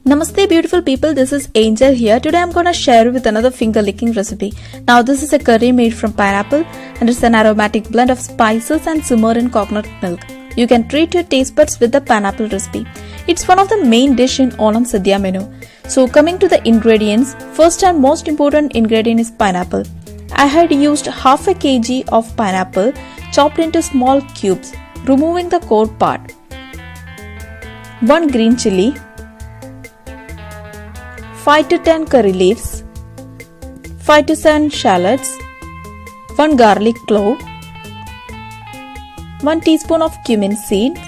Namaste beautiful people, this is Angel here. Today I'm gonna share with another finger licking recipe. Now this is a curry made from pineapple and it's an aromatic blend of spices and simmer in coconut milk. You can treat your taste buds with the pineapple recipe. It's one of the main dish in Onam Sadya menu. So coming to the ingredients, first and most important ingredient is pineapple. I had used half a kg of pineapple chopped into small cubes, removing the core part. 1 green chilli, 5 to 10 curry leaves, 5 to 7 shallots, 1 garlic clove, 1 teaspoon of cumin seeds,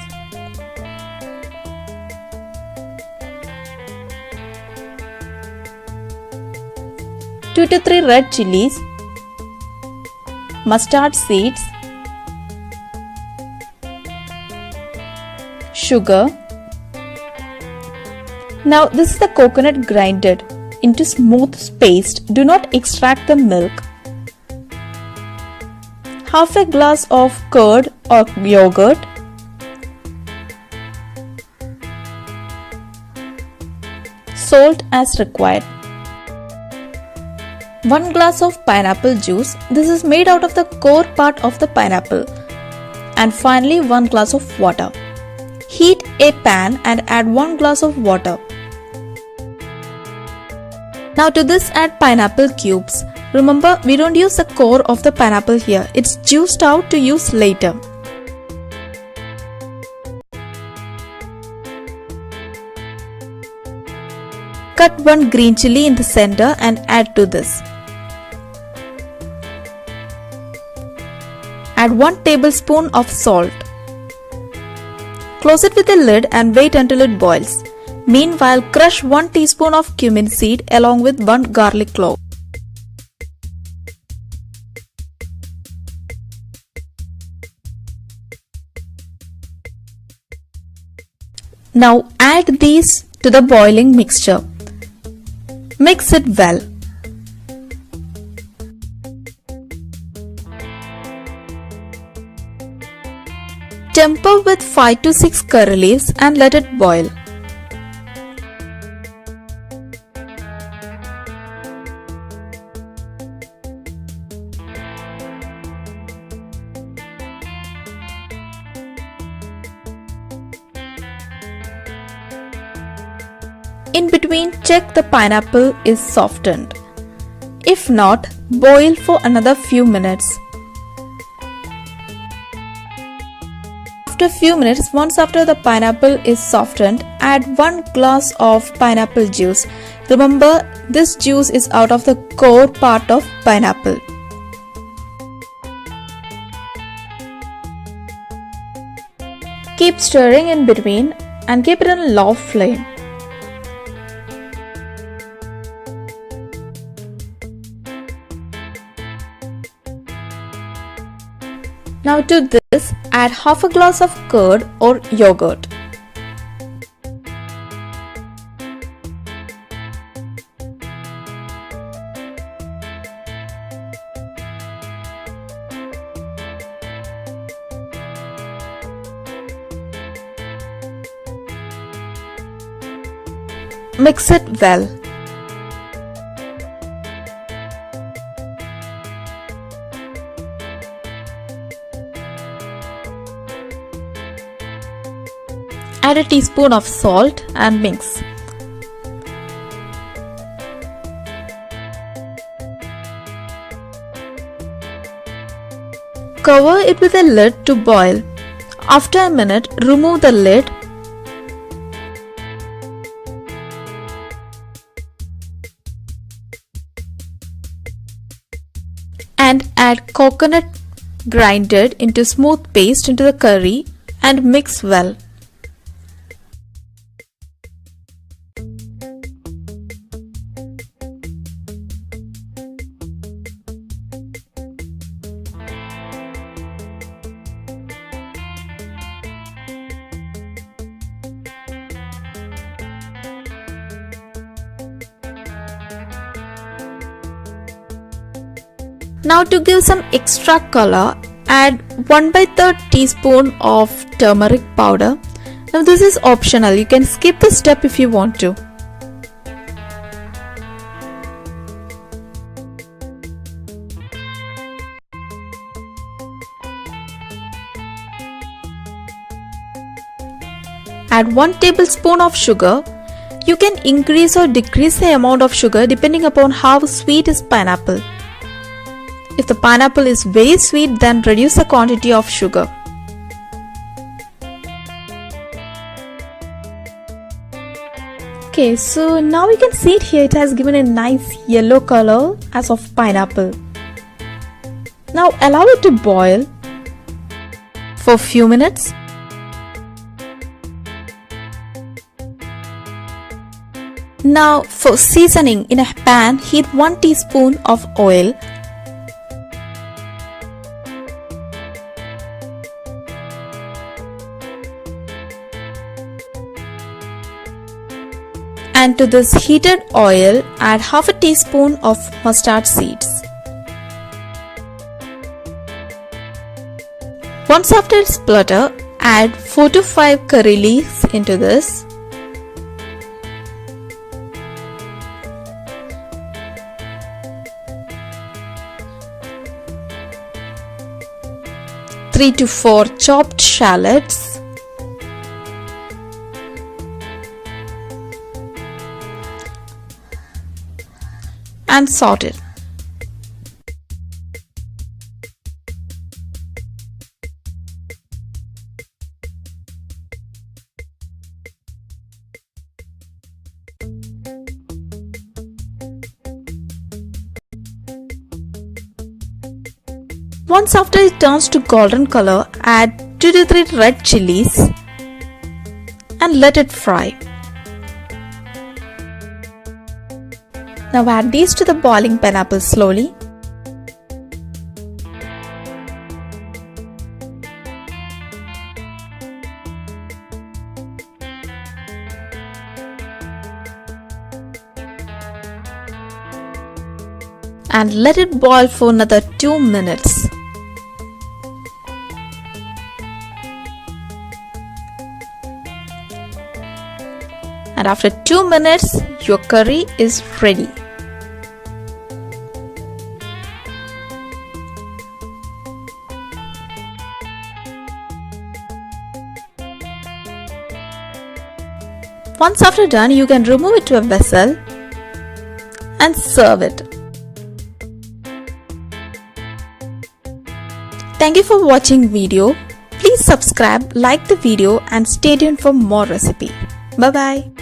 two to 3 red chilies, mustard seeds, sugar. Now this is the coconut grinded into smooth paste. Do not extract the milk. Half a glass of curd or yogurt. Salt as required. 1 glass of pineapple juice. This is made out of the core part of the pineapple. And finally 1 glass of water. Heat a pan and add 1 glass of water. Now to this add pineapple cubes. Remember, we don't use the core of the pineapple here. It's juiced out to use later. Cut 1 green chilli in the center and add to this. Add 1 tablespoon of salt. Close it with a lid and wait until it boils. Meanwhile, crush 1 teaspoon of cumin seed along with 1 garlic clove. Now add these to the boiling mixture. Mix it well. Temper with 5 to 6 curry leaves and let it boil. In between, check the pineapple is softened. If not, boil for another few minutes. After a few minutes, once after the pineapple is softened, add 1 glass of pineapple juice. Remember, this juice is out of the core part of pineapple. Keep stirring in between and keep it on a low flame. Now to this, add half a glass of curd or yogurt. Mix it well. Add a teaspoon of salt and mix. Cover it with a lid to boil. After a minute, remove the lid. And add coconut grinded into smooth paste into the curry and mix well. Now to give some extra color, add 1/3 teaspoon of turmeric powder. Now this is optional, you can skip this step if you want to. Add 1 tablespoon of sugar. You can increase or decrease the amount of sugar depending upon how sweet is pineapple. If the pineapple is very sweet, then reduce the quantity of sugar. Okay, so now you can see it here, it has given a nice yellow color as of pineapple. Now allow it to boil for a few minutes. Now for seasoning, in a pan, heat 1 teaspoon of oil. And to this heated oil, add half a teaspoon of mustard seeds. Once after it splutters, add 4 to 5 curry leaves into this. Three to 4 chopped shallots. And salt it. Once after it turns to golden color, add 2 to 3 red chilies and let it fry. Now add these to the boiling pineapple slowly. And let it boil for another 2 minutes. And after 2 minutes, your curry is ready. Once after done, you can remove it to a vessel and serve it. Thank you for watching video. Please subscribe, like the video and stay tuned for more recipe. Bye bye.